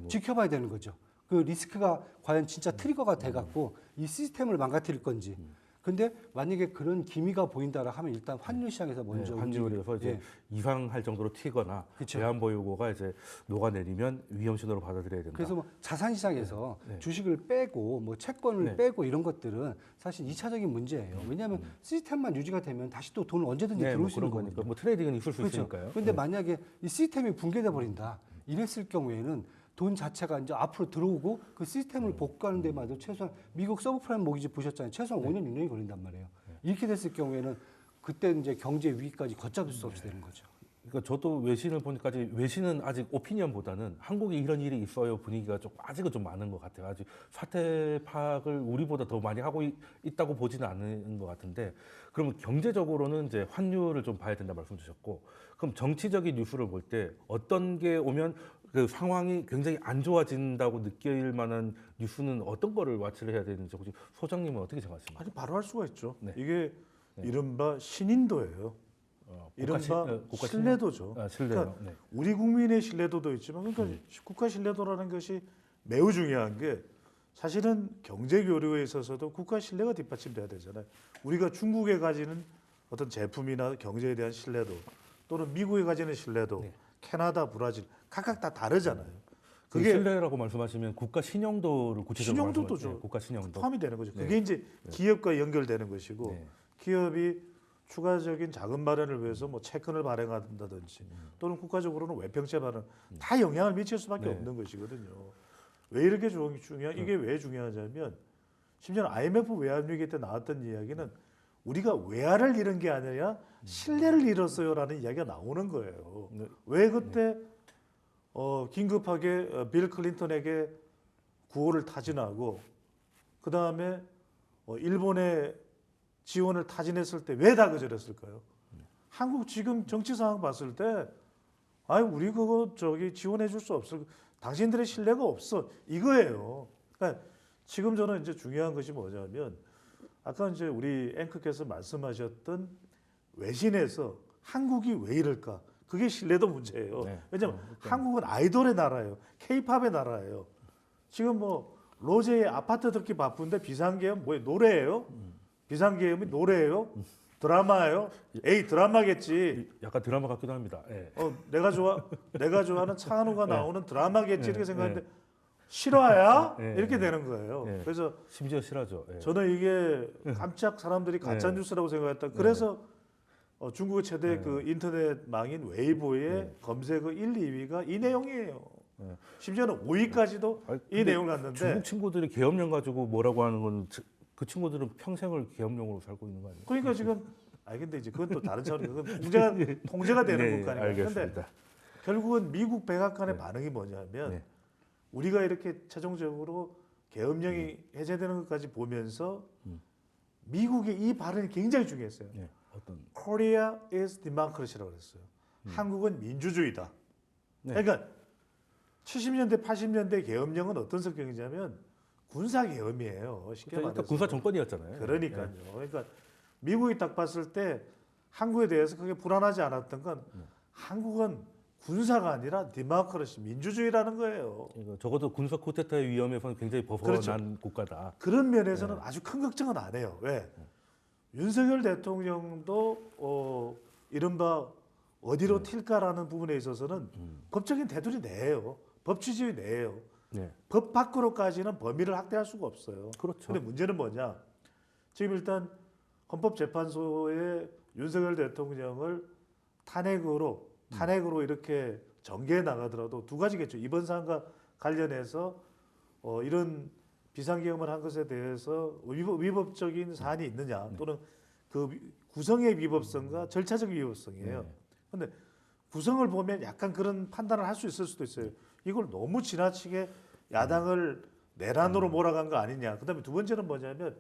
지켜봐야 되는 거죠. 그 리스크가 과연 진짜 트리거가 돼갖고 이 시스템을 망가뜨릴 건지. 근데 만약에 그런 기미가 보인다라 하면 일단 환율 시장에서 먼저 환율에서 이제 이상할 정도로 튀거나 그쵸. 외환 보유고가 이제 녹아내리면 위험 신호로 받아들여야 된다. 그래서 뭐 자산 시장에서 주식을 빼고 뭐 채권을 빼고 이런 것들은 사실 2차적인 문제예요. 왜냐하면 시스템만 유지가 되면 다시 또 돈을 언제든지 들어올 수 있는 그런 거니까. 거니까 뭐 트레이딩은 있을 수 그렇죠. 있으니까요. 그런데 만약에 이 시스템이 붕괴돼 버린다. 이랬을 경우에는 돈 자체가 이제 앞으로 들어오고 그 시스템을 복구하는 데마다 최소한 미국 서브프라임 모기지 보셨잖아요. 최소한 5년 6년이 걸린단 말이에요. 이렇게 됐을 경우에는 그때 이제 경제 위기까지 걷잡을 수 없이 되는 거죠. 그러니까 저도 외신을 보니까 외신은 아직 오피니언보다는 한국에 이런 일이 있어요 분위기가 좀 아직은 좀 많은 것 같아요. 아직 사태 파악을 우리보다 더 많이 하고 있다고 보지는 않은 것 같은데 그러면 경제적으로는 이제 환율을 좀 봐야 된다 말씀 주셨고 그럼 정치적인 뉴스를 볼 때 어떤 게 오면 그 상황이 굉장히 안 좋아진다고 느낄 만한 뉴스는 어떤 거를 와치를 해야 되는지 혹시 소장님은 어떻게 생각하십니까? 아니 바로 할 수가 있죠. 네. 이게 이른바 신인도예요. 이른바 국가 신뢰도죠. 신뢰요. 그러니까 우리 국민의 신뢰도도 있지만 그러니까 국가 신뢰도라는 것이 매우 중요한 게 사실은 경제 교류에 있어서도 국가 신뢰가 뒷받침돼야 되잖아요. 우리가 중국에 가지는 어떤 제품이나 경제에 대한 신뢰도 또는 미국에 가지는 신뢰도 캐나다, 브라질 각각 다 다르잖아요. 그게 신뢰라고 말씀하시면 국가 신용도를 구체적으로 신용도죠. 국가 신용도 포함이 되는 거죠. 그게 이제 기업과 연결되는 것이고 기업이 추가적인 자금 마련을 위해서 뭐 채권을 발행한다든지 또는 국가적으로는 외평채 발행 다 영향을 미칠 수밖에 없는 것이거든요. 왜 이렇게 중요한 이게 왜 중요하냐면 심지어 IMF 외환 위기 때 나왔던 이야기는 우리가 외화를 잃은 게 아니라 신뢰를 잃었어요라는 이야기가 나오는 거예요. 왜 그때 긴급하게 빌 클린턴에게 구호를 타진하고 그 다음에 일본의 지원을 타진했을 때 왜 다 거절했을까요? 한국 지금 정치 상황 봤을 때, 우리 그거 지원해줄 수 없어. 당신들의 신뢰가 없어. 이거예요. 그러니까 지금 저는 이제 중요한 것이 뭐냐면 아까 이제 우리 앵커께서 말씀하셨던 외신에서 한국이 왜 이럴까? 그 그게 신뢰도 문제예요. 네. 왜냐하면 한국은 아이돌의 나라예요. K-팝의 나라예요. 지금 뭐 로제의 아파트 듣기 바쁜데 비상계엄 뭐예요? 노래예요? 비상계엄이 노래예요? 드라마예요? 에이 드라마겠지. 약간 드라마 같기도 합니다. 예. 내가 좋아하는 차은우가 나오는 드라마겠지 이렇게 생각했는데 실화야? 네. 이렇게 되는 거예요. 네. 그래서 심지어 실화죠. 예. 저는 이게 깜짝 사람들이 가짜 뉴스라고 생각했다. 그래서 중국의 최대 그 인터넷 망인 웨이보의 검색어 1, 2위가 이 내용이에요. 심지어는 5위까지도 아니, 이 근데 내용을 갔는데 중국 친구들이 계엄령 가지고 뭐라고 하는 건 그 친구들은 평생을 계엄령으로 살고 있는 거 아니에요? 그러니까 지금 근데 이제 그건 또 다른 차원이고 그건 통제가 되는 네, 국가니까. 근데 알겠습니다. 결국은 미국 백악관의 반응이 뭐냐면 네. 우리가 이렇게 최종적으로 계엄령이 해제되는 것까지 보면서 미국의 이 발언이 굉장히 중요했어요. 네. 어떤 Korea is democracy라고 그랬어요. 한국은 민주주의다. 네. 그러니까 70년대, 80년대 계엄령은 어떤 성격이냐면 군사 계엄이에요. 쉽게 그러니까 말해서. 군사 정권이었잖아요. 그러니까요. 그러니까 미국이 딱 봤을 때 한국에 대해서 그게 불안하지 않았던 건 한국은 군사가 아니라 디모크라시 민주주의라는 거예요. 그러니까 적어도 군사 쿠데타의 위험에서는 굉장히 벗어난 그렇죠. 국가다. 그런 면에서는 아주 큰 걱정은 안 해요. 왜? 윤석열 대통령도 이른바 어디로 튈까라는 부분에 있어서는 법적인 테두리 내예요. 법치주의 내예요. 네. 법 밖으로까지는 범위를 확대할 수가 없어요. 그렇죠. 근데 문제는 뭐냐? 지금 일단 헌법재판소에 윤석열 대통령을 탄핵으로 이렇게 전개해 나가더라도 두 가지겠죠. 이번 사안과 관련해서 이런 비상계엄을 한 것에 대해서 위법적인 사안이 있느냐 또는 그 구성의 위법성과 절차적 위법성이에요. 그런데 구성을 보면 약간 그런 판단을 할 수 있을 수도 있어요. 이걸 너무 지나치게 야당을 내란으로 몰아간 거 아니냐. 그다음에 두 번째는 뭐냐면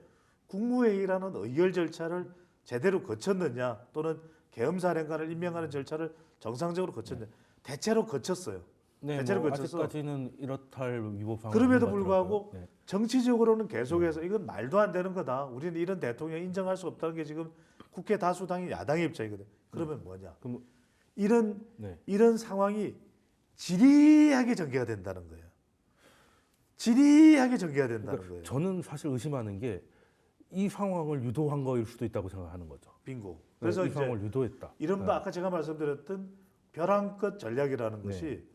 국무회의라는 의결 절차를 제대로 거쳤느냐 또는 계엄사령관을 임명하는 절차를 정상적으로 거쳤느냐. 대체로 거쳤어요. 네, 대체로 뭐 거쳐서 아직까지는 이렇할 위법 상황. 그럼에도 불구하고 네. 정치적으로는 계속해서 이건 말도 안 되는 거다. 우리는 이런 대통령 인정할 수 없다는 게 지금 국회 다수당이 야당의 입장이거든. 그러면 뭐냐? 그럼 이런 상황이 지리하게 전개가 된다는 거예요. 지리하게 전개가 된다는 그러니까 거예요. 저는 사실 의심하는 게 이 상황을 유도한 거일 수도 있다고 생각하는 거죠. 빙고. 그래서 그래서 이 상황을 유도했다. 이른바 아까 제가 말씀드렸던 벼랑끝 전략이라는 것이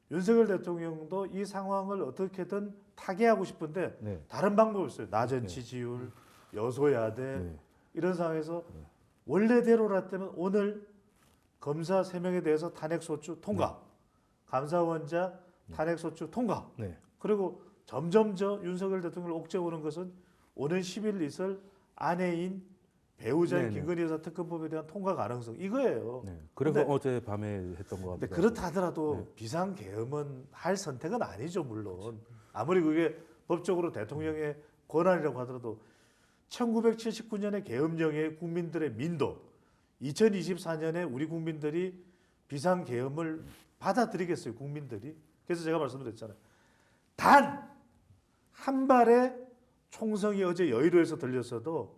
윤석열 대통령도 이 상황을 어떻게든 타개하고 싶은데 다른 방법이 없어요. 낮은 지지율, 여소야대 이런 상황에서 원래대로라면 오늘 검사 3명에 대해서 탄핵소추 통과, 감사원장 탄핵소추 통과. 그리고 점점 윤석열 대통령을 옥죄오는 것은 오는 10일 있을 아내인 배우자인 김건희 여사 특검법에 대한 통과 가능성 이거예요. 그래서 어제 밤에 했던 거 근데 같아요. 그렇다 하더라도 비상계엄은 할 선택은 아니죠, 물론. 아무리 그게 법적으로 대통령의 권한이라고 하더라도 1979년에 계엄령에 국민들의 민도, 2024년에 우리 국민들이 비상계엄을 받아들이겠어요, 국민들이. 그래서 제가 말씀드렸잖아요. 단 한 발의 총성이 어제 여의도에서 들렸어도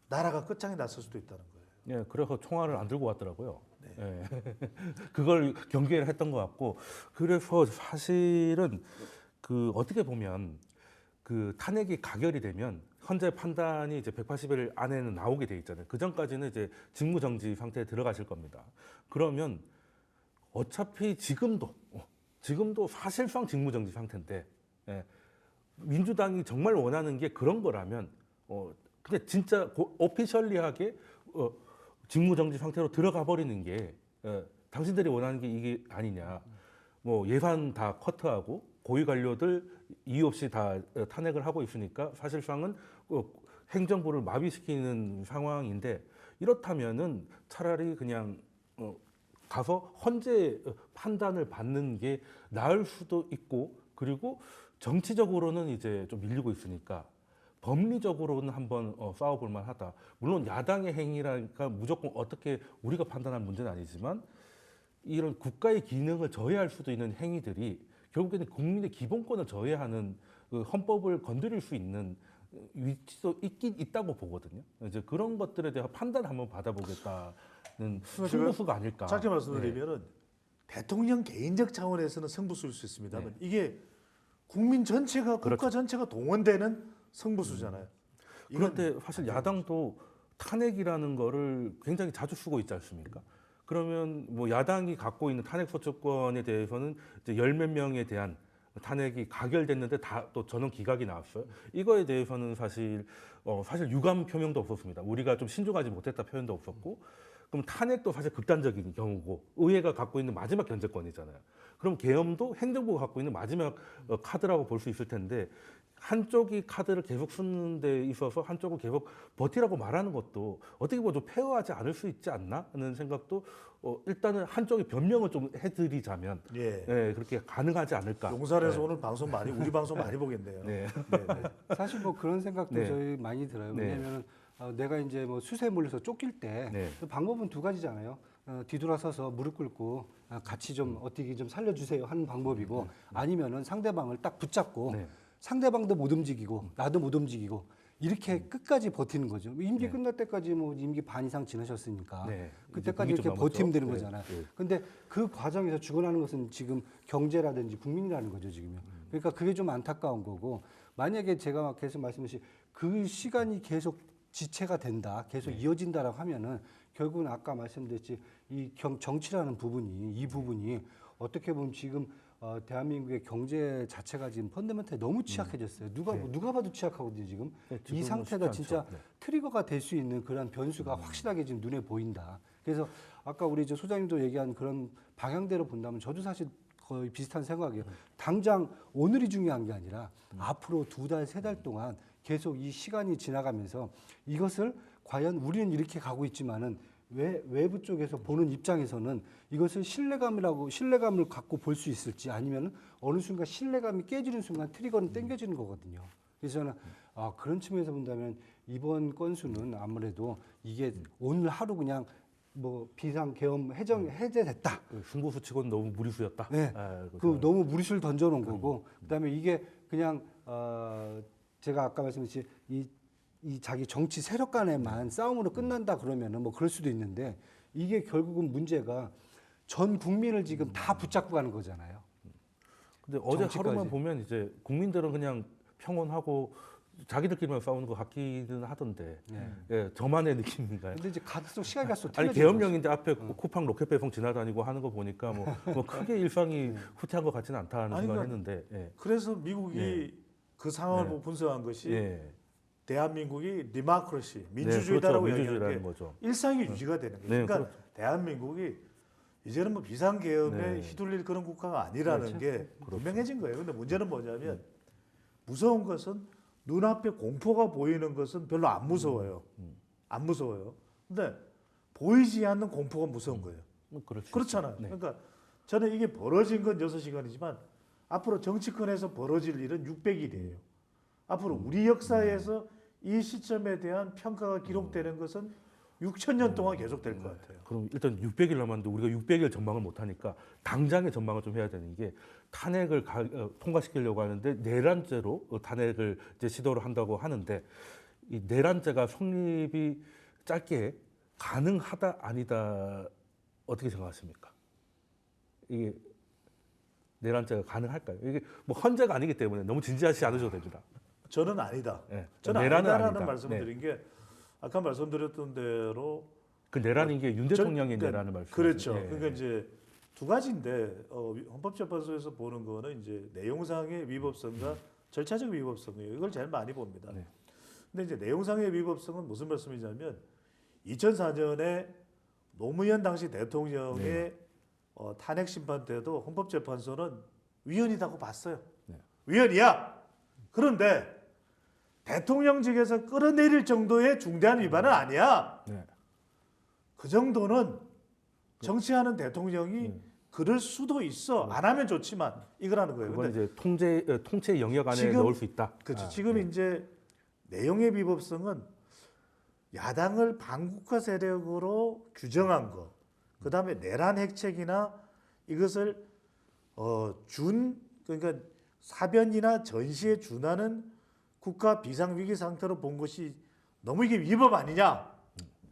나라가 끝장이 났을 수도 있다는 거예요. 예, 그래서 총알을 안 들고 왔더라고요. 예. 그걸 경계를 했던 것 같고, 그래서 사실은 그 어떻게 보면 그 탄핵이 가결이 되면 현재 판단이 이제 180일 안에는 나오게 돼 있잖아요. 그 전까지는 이제 직무정지 상태에 들어가실 겁니다. 그러면 어차피 지금도 사실상 직무정지 상태인데, 예. 민주당이 정말 원하는 게 그런 거라면 근데 진짜 오피셜리하게 직무정지 상태로 들어가 버리는 게 당신들이 원하는 게 이게 아니냐. 뭐 예산 다 커트하고 고위 관료들 이유 없이 다 탄핵을 하고 있으니까 사실상은 행정부를 마비시키는 상황인데 이렇다면은 차라리 그냥 가서 헌재 판단을 받는 게 나을 수도 있고 그리고 정치적으로는 이제 좀 밀리고 있으니까 법리적으로는 한번 싸워볼 만하다. 물론 야당의 행위라니까 무조건 어떻게 우리가 판단할 문제는 아니지만 이런 국가의 기능을 저해할 수도 있는 행위들이 결국에는 국민의 기본권을 저해하는 그 헌법을 건드릴 수 있는 위치도 있긴 있다고 보거든요. 이제 그런 것들에 대한 판단 한번 받아보겠다 승부수가 아닐까. 짧게 말씀드리면은 대통령 개인적 차원에서는 승부수일 수 있습니다만 이게 국민 전체가 국가 전체가 동원되는 승부수잖아요. 그런데 사실 야당도 탄핵이라는 거를 굉장히 자주 쓰고 있지 않습니까? 그러면 뭐 야당이 갖고 있는 탄핵 소추권에 대해서는 이제 열 몇 명에 대한 탄핵이 가결됐는데 다 또 전원 기각이 나왔어요. 이거에 대해서는 사실 유감 표명도 없었습니다. 우리가 좀 신중하지 못했다 표현도 없었고, 그럼 탄핵도 사실 극단적인 경우고 의회가 갖고 있는 마지막 견제권이잖아요. 그럼 계엄도 행정부가 갖고 있는 마지막 카드라고 볼 수 있을 텐데 한쪽이 카드를 계속 쓰는 데 있어서 한쪽은 계속 버티라고 말하는 것도 어떻게 보면 좀 페어하지 않을 수 있지 않나 하는 생각도 일단은 한쪽의 변명을 좀 해드리자면 그렇게 가능하지 않을까. 용산에서 오늘 방송 우리 방송 많이 보겠네요. 네. 사실 뭐 그런 생각도 저희 많이 들어요. 왜냐하면 내가 이제 뭐 수세에 몰려서 쫓길 때 방법은 두 가지잖아요. 뒤돌아서서 무릎 꿇고 같이 좀 어떻게 좀 살려주세요 하는 방법이고, 아니면은 상대방을 딱 붙잡고 상대방도 못 움직이고 나도 못 움직이고 이렇게 끝까지 버티는 거죠. 임기 끝날 때까지 뭐 임기 반 이상 지나셨으니까 그때까지 이렇게 버티면 되는 거잖아요. 근데 그 과정에서 죽어나는 것은 지금 경제라든지 국민이라는 거죠, 지금요. 그러니까 그게 좀 안타까운 거고, 만약에 제가 계속 말씀드린 그 시간이 계속 지체가 된다, 계속 이어진다라고 하면은 결국은 아까 말씀드렸지 이 정치라는 부분이, 이 부분이 어떻게 보면 지금 대한민국의 경제 자체가 지금 펀더멘털이 너무 취약해졌어요. 누가 봐도 취약하거든요, 지금. 이 상태가 진짜 트리거가 될 수 있는 그런 변수가 확실하게 지금 눈에 보인다. 그래서 아까 우리 소장님도 얘기한 그런 방향대로 본다면 저도 사실 거의 비슷한 생각이에요. 당장 오늘이 중요한 게 아니라 앞으로 2달, 3달 동안 계속 이 시간이 지나가면서 이것을 과연 우리는 이렇게 가고 있지만은 외부 쪽에서 보는 입장에서는 이것을 신뢰감을 갖고 볼 수 있을지, 아니면 어느 순간 신뢰감이 깨지는 순간 트리거는 당겨지는 거거든요. 그래서 저는 그런 측면에서 본다면 이번 건수는 아무래도 이게 오늘 하루 그냥 뭐 비상 계엄 해제됐다. 승부수 치고는 너무 무리수였다. 네, 너무 무리수를 던져놓은 거고, 그다음에 이게 그냥 제가 아까 말씀드렸듯이 이 자기 정치 세력 간에만 싸움으로 끝난다 그러면은 뭐 그럴 수도 있는데, 이게 결국은 문제가 전 국민을 지금 다 붙잡고 가는 거잖아요. 근데 어제 정치까지. 하루만 보면 이제 국민들은 그냥 평온하고 자기들끼리만 싸우는 것 같기는 하던데, 저만의 느낌인가요? 근데 이제 갈수록 시간이 갈수록 아니 계엄령인데 앞에 쿠팡 로켓 배송 지나다니고 하는 거 보니까 뭐 크게 일상이 후퇴한 것 같지는 않다는 생각을 했는데. 그래서 미국이 그 상황을 보고 분석한 것이 대한민국이 리마크러시, 민주주의다라고 얘기하는 게 일상이 유지가 되는 거죠. 그러니까 대한민국이 이제는 뭐 비상계엄에 휘둘릴 그런 국가가 아니라는 게 분명해진 거예요. 근데 문제는 뭐냐면 무서운 것은 눈앞에 공포가 보이는 것은 별로 안 무서워요. 안 무서워요. 근데 보이지 않는 공포가 무서운 거예요. 그렇잖아요. 그러니까 저는 이게 벌어진 건 6시간이지만 앞으로 정치권에서 벌어질 일은 600일이에요. 앞으로 우리 역사에서 이 시점에 대한 평가가 기록되는 것은 6,000년 동안 계속될 것 같아요. 그럼 일단 600일 남았는데 우리가 600일 전망을 못 하니까 당장의 전망을 좀 해야 되는 게, 탄핵을 통과시키려고 하는데 내란죄로 탄핵을 이제 시도를 한다고 하는데, 이 내란죄가 성립이 짧게 가능하다 아니다 어떻게 생각하십니까? 이게 내란죄가 가능할까요? 이게 뭐 헌재가 아니기 때문에 너무 진지하지 않으셔도 됩니다. 저는 아니다. 저는 아니다라는 말씀을 드린 게, 아까 말씀드렸던 대로 그 내란인 게 윤 대통령의 내란을 말씀하시죠. 그렇죠. 그러니까 이제 두 가지인데 헌법재판소에서 보는 거는 이제 내용상의 위법성과 절차적 위법성이에요. 이걸 제일 많이 봅니다. 근데 이제 내용상의 위법성은 무슨 말씀이냐면 2004년에 노무현 당시 대통령의 탄핵 심판 때도 헌법재판소는 위헌이라고 봤어요. 위헌이야. 그런데 대통령직에서 끌어내릴 정도의 중대한 위반은 아니야. 그 정도는 정치하는 대통령이 그럴 수도 있어. 안 하면 좋지만 이거라는 거예요. 그건 이제 통제 영역 안에 넣을 수 있다. 그렇죠. 지금 이제 내용의 위법성은 야당을 반국가 세력으로 규정한 거, 그다음에 내란 핵책이나 이것을 그러니까 사변이나 전시에 준하는 국가 비상위기 상태로 본 것이 너무 이게 위법 아니냐.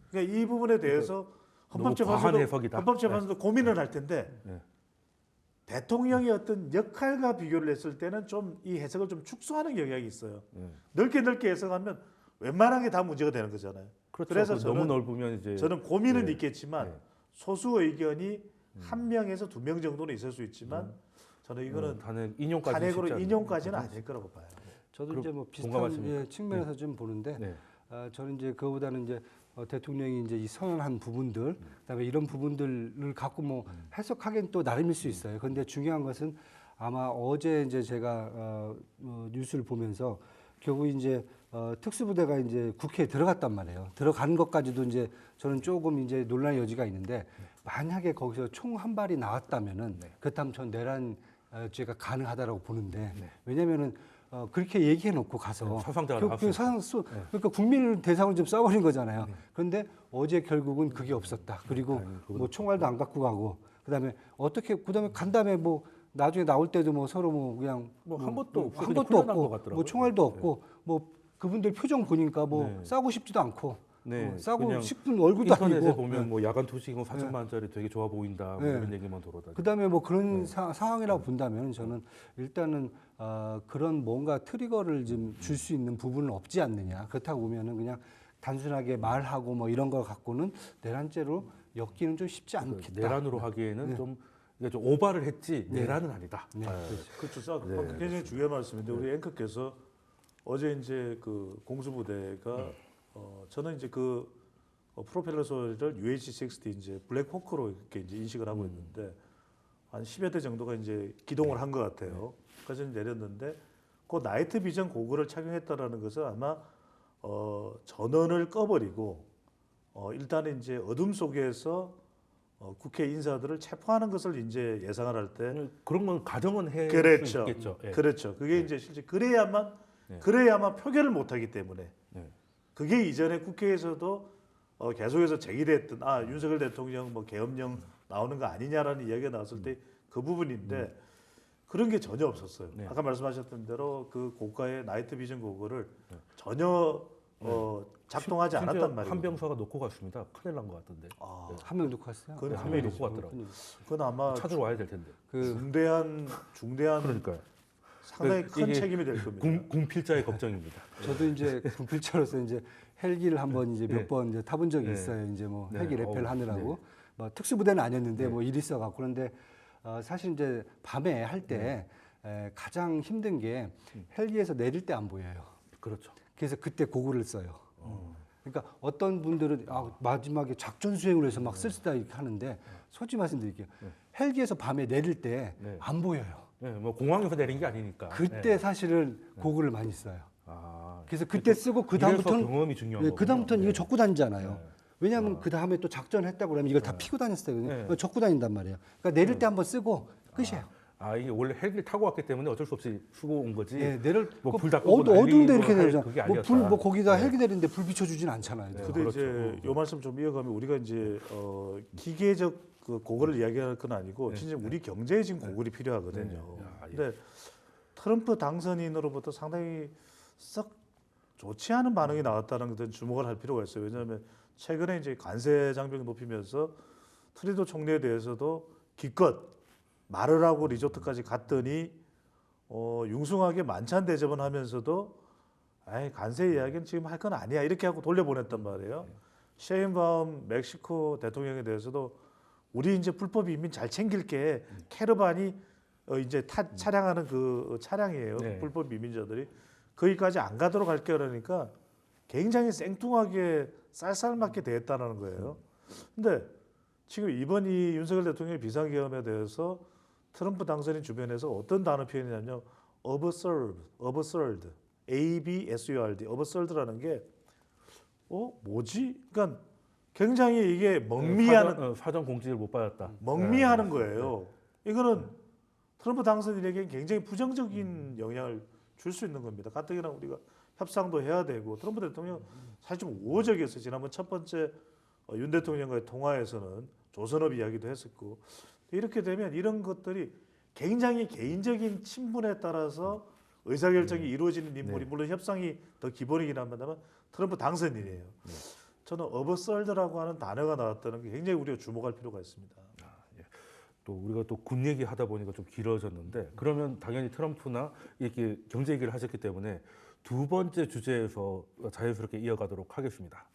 그러니까 이 부분에 대해서 과한 해석이다. 헌법재판소도 고민을 할 텐데 네. 대통령의 어떤 역할과 비교를 했을 때는 좀 이 해석을 좀 축소하는 경향이 있어요. 네. 넓게 해석하면 웬만한 게 다 문제가 되는 거잖아요. 그렇죠. 그래서 너무 넓으면 이제 저는 고민은 네. 있겠지만 네. 소수 의견이 한 명에서 두 명 정도는 있을 수 있지만 저는 이거는 탄핵으로 인용까지는 아닐 거라고 봐요. 저도 이제 뭐 비슷한 동감하십니까? 측면에서 좀 보는데 네. 저는 이제 그거보다는 이제 대통령이 이제 이 선언한 부분들, 그다음에 이런 부분들을 갖고 뭐 해석하기는 또 나름일 수 있어요. 그런데 중요한 것은 아마 어제 이제 제가 뉴스를 보면서 결국 이제 특수부대가 이제 국회에 들어갔단 말이에요. 들어간 것까지도 이제 저는 조금 이제 논란의 여지가 있는데 만약에 거기서 총 한 발이 나왔다면은 그렇다면 전 내란 죄가 가능하다라고 보는데 왜냐면은 그렇게 얘기해 놓고 가서 사상자가 그러니까 국민을 대상으로 좀 써버린 거잖아요. 그런데 어제 결국은 그게 없었다. 그리고 뭐 총알도 안 갖고 가고 그다음에 그다음에 간 다음에 뭐 나중에 나올 때도 뭐 서로 뭐 그냥 한 것도 한 것도 없고 뭐 총알도 없고 뭐 그분들 표정 보니까 뭐 싸우고 싶지도 않고 싸고 싶은 얼굴도 인터넷에 아니고 보면 뭐 야간 투시고 4천만 원짜리 되게 좋아 보인다 뭐 이런 얘기만 돌아다니고 그다음에 뭐 그런 상황이라고 본다면 저는 일단은 그런 뭔가 트리거를 좀 줄 수 있는 부분은 없지 않느냐. 그렇다고 보면은 그냥 단순하게 말하고 뭐 이런 걸 갖고는 내란죄로 엮기는 좀 쉽지 않겠다. 내란으로 하기에는 좀 오바를 했지 내란은 아니다. 그렇죠. 굉장히 중요한 말씀인데 우리 앵커께서 어제 이제 그 공수부대가 저는 이제 그 프로펠러 소리를 UH-60 이제 블랙호크로 이렇게 이제 인식을 하고 있는데 한 10여 대 정도가 이제 기동을 한 것 같아요. 그래서 내렸는데 그 나이트 비전 고글을 착용했다라는 것은 아마 전원을 꺼버리고 일단은 이제 어둠 속에서 국회 인사들을 체포하는 것을 이제 예상을 할 때 그런 건 가정은 해 그렇죠. 있겠죠. 예. 그렇죠. 그게 이제 실제 그래야만 표결을 못하기 때문에 그게 이전에 국회에서도 계속해서 제기됐던 윤석열 대통령 뭐 계엄령 나오는 거 아니냐라는 이야기가 나왔을 때 그 부분인데 그런 게 전혀 없었어요. 아까 말씀하셨던 대로 그 고가의 나이트 비전 고글을 전혀 작동하지 않았단 말이에요. 한 병사가 놓고 갔습니다. 큰일 난 것 같던데. 한 명 놓고 갔어요? 그건 한 명이 놓고 갔더라고요. 그건 아마 찾으러 와야 될 텐데. 중대한 그러니까요. 상당히 큰 책임이 될 겁니다. 군필자의 걱정입니다. 저도 이제 군필자로서 이제 헬기를 한번 이제 몇 번 이제 타본 적이 있어요. 이제 뭐 헬기 레펠 하느라고 뭐 특수부대는 아니었는데 뭐 일이 있어갖고 그런데 사실 이제 밤에 할 때 가장 힘든 게 헬기에서 내릴 때 안 보여요. 그렇죠. 그래서 그때 고글을 써요. 그러니까 어떤 분들은 마지막에 작전 수행을 해서 막 쓸쓸하다 이렇게 하는데 솔직히 말씀드릴게요. 헬기에서 밤에 내릴 때 안 보여요. 뭐 공항에서 내린 게 아니니까. 그때 사실은 고글을 많이 써요. 그래서 그때 쓰고 그 다음부터는 경험이 중요한 거예요. 그 다음부터는 이거 적고 다니잖아요. 왜냐하면 그 다음에 또 작전했다고 그러면 이걸 다 피고 다녔어요. 적고 다닌단 말이에요. 그러니까 내릴 때 한번 쓰고 끝이에요. 이게 원래 헬기를 타고 왔기 때문에 어쩔 수 없이 쓰고 온 거지. 내릴 뭐불 다 끄고 어두운데 이렇게 내리잖아. 그게 뭐 아니었다. 불 뭐 거기다 헬기 내리는데 불 비춰주진 않잖아요. 근데 그렇죠. 이제 요 말씀 좀 이어가면 우리가 이제 기계적 그 고글을 이야기할 건 아니고 진짜 우리 경제에 지금 고글이 필요하거든요. 근데 트럼프 당선인으로부터 상당히 썩 좋지 않은 반응이 나왔다는 것은 주목을 할 필요가 있어요. 왜냐하면 최근에 이제 관세 장벽 높이면서 트리도 총리에 대해서도 기껏 말을 하고 리조트까지 갔더니 융숭하게 만찬 대접은 하면서도 관세 이야기는 지금 할 건 아니야 이렇게 하고 돌려보냈단 말이에요. 셰인바움 멕시코 대통령에 대해서도 우리 이제 불법 이민 잘 챙길게 캐러반이 이제 차량하는 그 차량이에요. 불법 이민자들이 거기까지 안 가도록 할게 그러니까 굉장히 생뚱하게 쌀쌀맞게 대했다는 거예요. 근데 지금 이번 이 윤석열 대통령의 비상계엄에 대해서 트럼프 당선인 주변에서 어떤 단어 표현이냐면요. absurd, A-B-S-U-R-D, absurd라는 게 뭐지? 그러니까 굉장히 이게 멍미하는 사전 공지를 못 받았다. 멍미하는 거예요. 이거는 트럼프 당선인에게 굉장히 부정적인 영향을 줄 수 있는 겁니다. 가뜩이나 우리가 협상도 해야 되고 트럼프 대통령 사실 좀 우호적이었어요. 지난번 첫 번째 윤 대통령과의 통화에서는 조선업 이야기도 했었고 이렇게 되면 이런 것들이 굉장히 개인적인 친분에 따라서 의사결정이 이루어지는 인물이 물론 협상이 더 기본이긴 합니다만 트럼프 당선인이에요. 저는 어버썰드라고 하는 단어가 나왔다는 게 굉장히 우리가 주목할 필요가 있습니다. 또 우리가 또 군 얘기 하다 보니까 좀 길어졌는데 그러면 당연히 트럼프나 이렇게 경제 얘기를 하셨기 때문에 두 번째 주제에서 자연스럽게 이어가도록 하겠습니다.